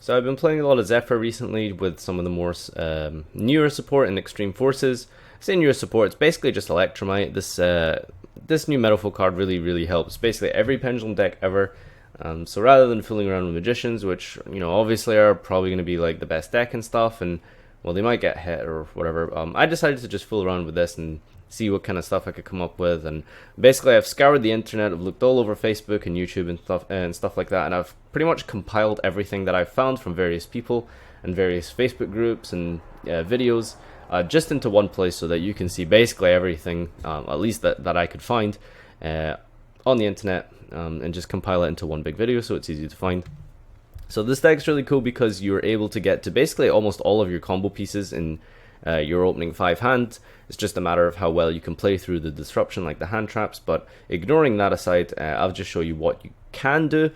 So I've been playing a lot of Zefra recently with some of the more newer support in Extreme Forces. I say newer support, it's basically just Electromite. This new Metalful card really helps basically every Pendulum deck ever. So rather than fooling around with Magicians, which, you know, obviously are probably going to be like the best deck and stuff, and well, they might get hit or whatever, I decided to just fool around with this and see what kind of stuff I could come up with. And basically I've scoured the internet, I've looked all over Facebook and YouTube and stuff like that, and I've pretty much compiled everything that I've found from various people and various Facebook groups and videos just into one place, so that you can see basically everything, at least that I could find on the internet, and just compile it into one big video so it's easy to find. So this deck's really cool because you're able to get to basically almost all of your combo pieces in your opening 5 hand. It's just a matter of how well you can play through the disruption, like the hand traps. But ignoring that aside, I'll just show you what you can do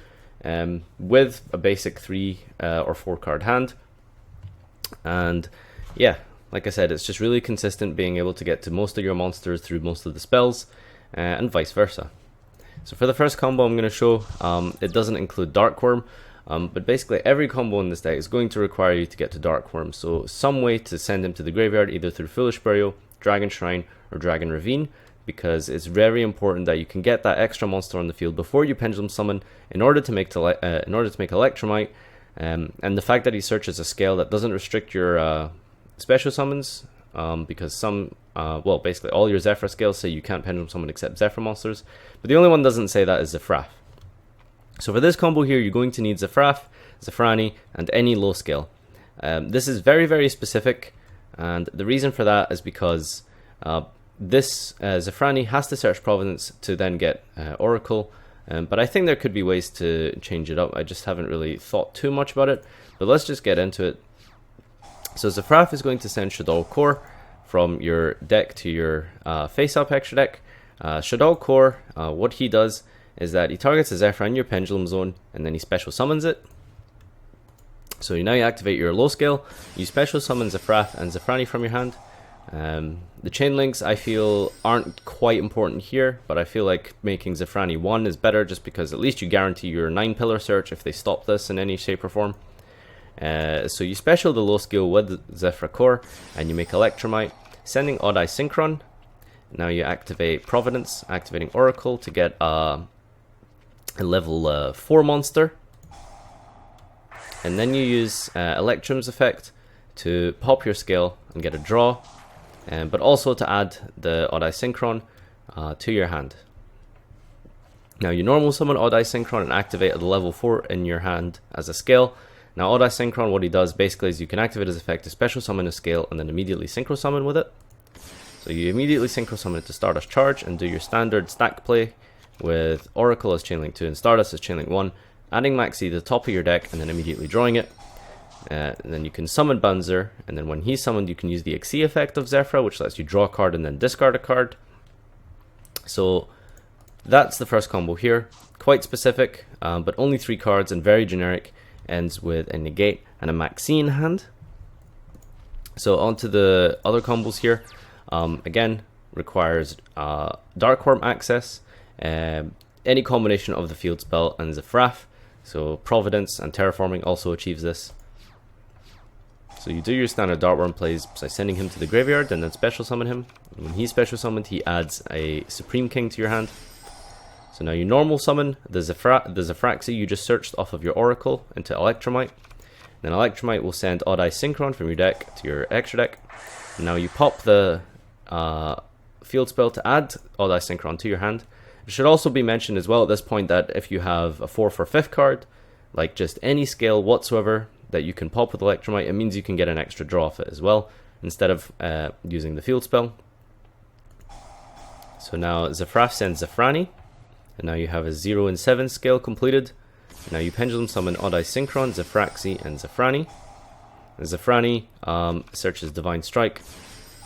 with a basic 3 or 4 card hand. And yeah, like I said, it's just really consistent, being able to get to most of your monsters through most of the spells, and vice versa. So for the first combo I'm going to show, it doesn't include Dark Worm. But basically every combo in this deck is going to require you to get to Dark Worm, so some way to send him to the graveyard, either through Foolish Burial, Dragon Shrine, or Dragon Ravine, because it's very important that you can get that extra monster on the field before you Pendulum Summon in order to make Electromite. And the fact that he searches a scale that doesn't restrict your special summons, because well, basically all your Zefra scales say you can't Pendulum Summon except Zefra monsters, but the only one that doesn't say that is Zefra. So for this combo here, you're going to need Zefra, Zefrani, and any low scale. This is very specific, and the reason for that is because this Zefrani has to search Providence to then get Oracle, but I think there could be ways to change it up. I just haven't really thought too much about it, but let's just get into it. So Zefra is going to send Shadow Core from your deck to your face-up extra deck. Shadow Core, what he does is that he targets a Zefra in your Pendulum Zone, and then he special summons it. So now you activate your low scale, you special summon Zefra and Zefrani from your hand. The chain links I feel aren't quite important here, but I feel like making Zefrani 1 is better, just because at least you guarantee your 9-pillar search if they stop this in any shape or form. So you special the low skill with Zefra Core, and you make Electromite, sending Odd Eye Synchron. Now you activate Providence, activating Oracle to get a level 4 monster, and then you use Electrum's effect to pop your scale and get a draw, but also to add the Odd Eye Synchron to your hand. Now you normal summon Odd Eye Synchron and activate at the level 4 in your hand as a scale. Now Odd Eye Synchron, what he does basically is you can activate his effect to special summon a scale and then immediately synchro summon with it. So you immediately synchro summon it to Stardust Charge and do your standard stack play with Oracle as Chainlink 2 and Stardust as Chainlink 1, adding Maxi to the top of your deck and then immediately drawing it. And then you can summon Banzer, and then when he's summoned you can use the XC effect of Zefra, which lets you draw a card and then discard a card. So that's the first combo here, quite specific, but only 3 cards and very generic, ends with a negate and a Maxi in hand. So on to the other combos here. Again, requires Dark Worm access, any combination of the field spell and Zefra. So Providence and Terraforming also achieves this. So you do your standard Dark Worm plays by sending him to the graveyard and then special summon him. When he's special summoned, he adds a Supreme King to your hand. So now you normal summon the Zefraxi you just searched off of your Oracle into Electromite. Then Electromite will send Odd Eye Synchron from your deck to your extra deck. And now you pop the field spell to add Odd Eye Synchron to your hand. It should also be mentioned as well at this point that if you have a 4 for 5th card, like just any scale whatsoever that you can pop with Electromite, it means you can get an extra draw off it as well, instead of using the field spell. So now Zefra sends Zefrani, and now you have a 0 and 7 scale completed. Now you Pendulum Summon Odd Eye Synchron, Zefraxi, and Zefrani. And Zefrani searches Divine Strike,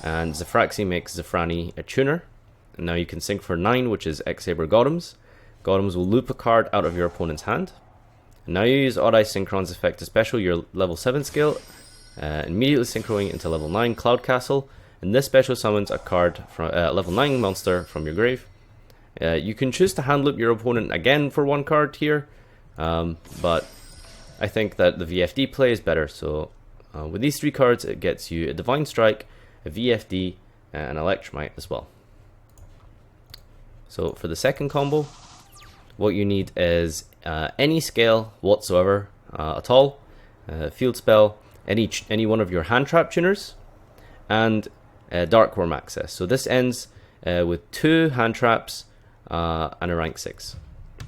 and Zefraxi makes Zefrani a tuner. And now you can sync for 9, which is X-Saber Golems. Golems will loop a card out of your opponent's hand. And now you use Odd Eye Synchron's effect to special your level 7 scale, immediately synchroing into level 9 Cloud Castle. And this special summons a card from level 9 monster from your grave. You can choose to hand loop your opponent again for 1 card here, but I think that the VFD play is better. So with these 3 cards, it gets you a Divine Strike, a VFD, and an Electromite as well. So for the second combo, what you need is any scale whatsoever at all, field spell, any one of your hand trap tuners, and Dark Worm access. So this ends with 2 hand traps and a rank 6,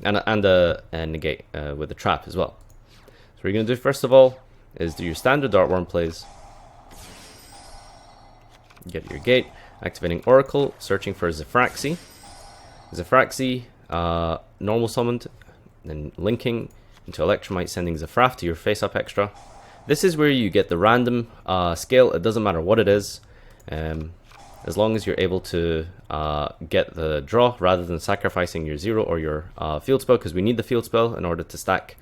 and a negate with a trap as well. So what you're going to do first of all is do your standard Dark Worm plays. Get your gate, activating Oracle, searching for Zefraxy. Zefraxy, normal summoned, then linking into Electromite, sending Zefra to your face-up extra. This is where you get the random scale. It doesn't matter what it is, as long as you're able to get the draw rather than sacrificing your 0 or your field spell, because we need the field spell in order to stack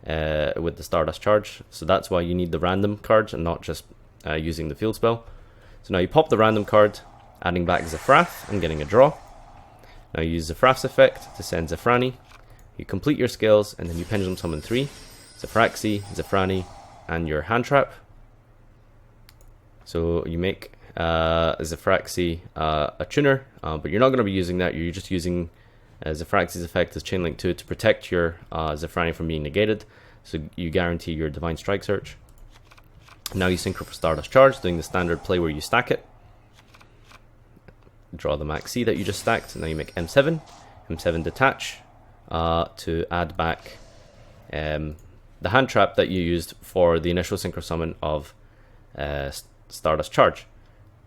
with the Stardust Charge. So that's why you need the random card and not just using the field spell. So now you pop the random card, adding back Zefra and getting a draw. Now you use Zefra's effect to send Zefrani. You complete your skills, and then you pendulum summon 3, Zefraxy, Zefrani, and your hand trap. So you make Zefraxy a tuner, but you're not going to be using that. You're just using Zefraxy's effect as Chain Link 2 to protect your Zefrani from being negated. So you guarantee your Divine Strike search. Now you synchro for Stardust Charge, doing the standard play where you stack it. Draw the max C that you just stacked. Now you make M7 detach to add back the hand trap that you used for the initial synchro summon of Stardust Charge.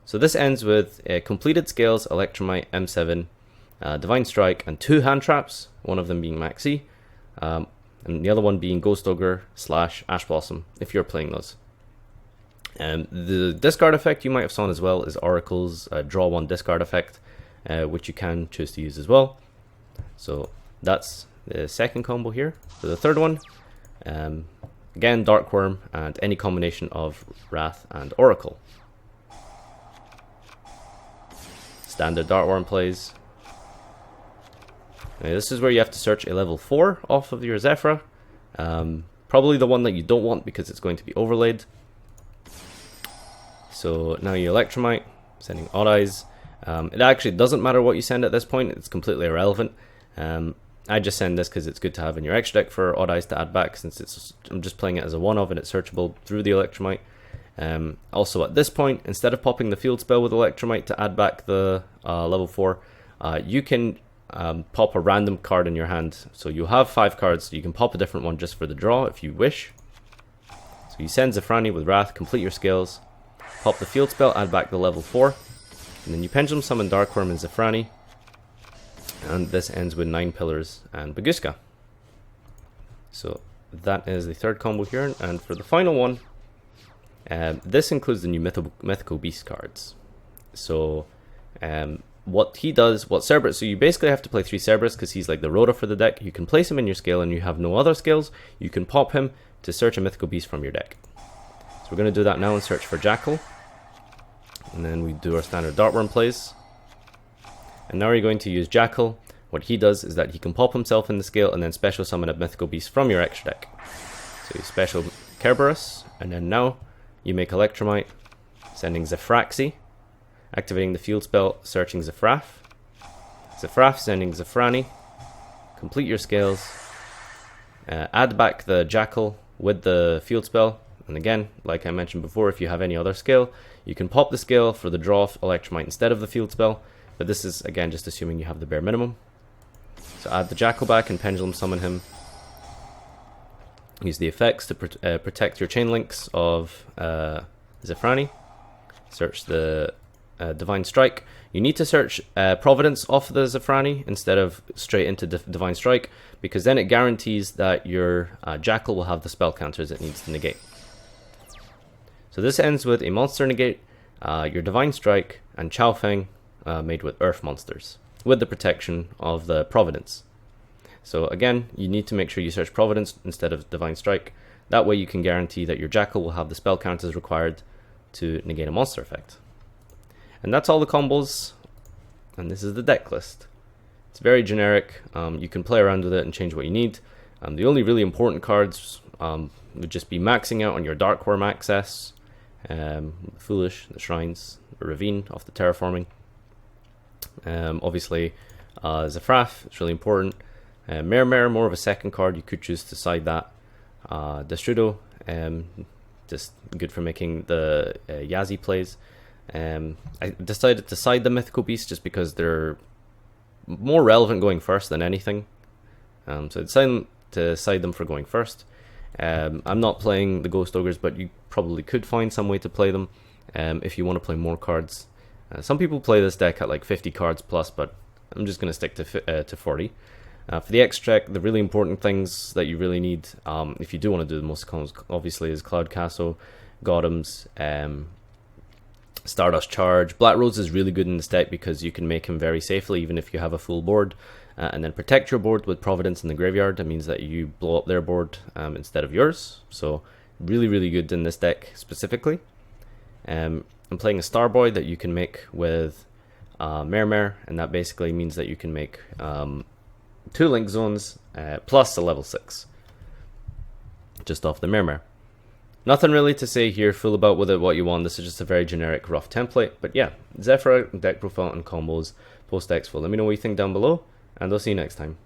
So this ends with completed scales, Electromite, M7, Divine Strike, and 2 hand traps, one of them being max C, and the other one being Ghost Ogre / Ash Blossom, if you're playing those. The discard effect you might have seen as well is Oracle's draw 1 discard effect, which you can choose to use as well. So that's the second combo here. For the third one, again Dark Worm and any combination of Wrath and Oracle. Standard Dark Worm plays. Now, this is where you have to search a level 4 off of your Zefra. Probably the one that you don't want because it's going to be overlaid. So now you Electromite, sending Odd Eyes. It actually doesn't matter what you send at this point, it's completely irrelevant. I just send this because it's good to have in your extra deck for Odd Eyes to add back, since I'm just playing it as a one-of and it's searchable through the Electromite. Also at this point, instead of popping the field spell with Electromite to add back the level 4, you can pop a random card in your hand. So you have 5 cards, you can pop a different one just for the draw if you wish. So you send Zefrani with Wrath, complete your skills, pop the field spell, add back the level 4, and then you pendulum summon Dark Worm and Zefrani, and this ends with 9 Pillars and Baguska. So that is the third combo here, and for the final one, this includes the new Mythical Beast cards. So what he does, what Cerberus, so you basically have to play 3 Cerberus because he's like the Rhoda for the deck. You can place him in your scale and you have no other skills, you can pop him to search a Mythical Beast from your deck. So we're going to do that now and search for Jackal. And then we do our standard Dartworm plays. And now we're going to use Jackal. What he does is that he can pop himself in the scale and then special summon a Mythical Beast from your extra deck. So you special Kerberos, and then now you make Electromite, sending Zefraxy, activating the field spell, searching Zefraf. Zefraf sending Zefrani, complete your scales, add back the Jackal with the field spell. And again, like I mentioned before, if you have any other scale, you can pop the scale for the draw of Electromite instead of the field spell, but this is again just assuming you have the bare minimum. So add the Jackal back and pendulum summon him. Use the effects to protect your chain links of Zefrani. Search the Divine Strike. You need to search Providence off the Zefrani instead of straight into Divine Strike, because then it guarantees that your Jackal will have the spell counters it needs to negate. So this ends with a monster negate, your Divine Strike, and Chow Feng made with Earth monsters, with the protection of the Providence. So again, you need to make sure you search Providence instead of Divine Strike. That way you can guarantee that your Jackal will have the spell counters required to negate a monster effect. And that's all the combos, and this is the deck list. It's very generic. You can play around with it and change what you need. The only really important cards would just be maxing out on your Dark Worm access, Foolish, the Shrines, the Ravine off the Terraforming. Obviously, Zefra, it's really important. Mermer, more of a second card, you could choose to side that. Destrudo, just good for making the Yazi plays. I decided to side the Mythical Beasts just because they're more relevant going first than anything. So I decided to side them for going first. I'm not playing the Ghost Ogres, but you probably could find some way to play them if you want to play more cards. Some people play this deck at like 50 cards plus, but I'm just going to stick to 40. For the extract, the really important things that you really need, if you do want to do the most commons, obviously, is Cloud Castle, Golems, Stardust Charge. Black Rose is really good in this deck because you can make him very safely even if you have a full board, and then protect your board with Providence in the graveyard. That means that you blow up their board instead of yours, so really, really good in this deck specifically. I'm playing a Starboy that you can make with Mermer, and that basically means that you can make 2 Link Zones plus a level 6 just off the Mermer. Nothing really to say here, fool about with it what you want. This is just a very generic rough template. But yeah, Zefra, deck profile and combos, post EXFO. Let me know what you think down below, and I'll see you next time.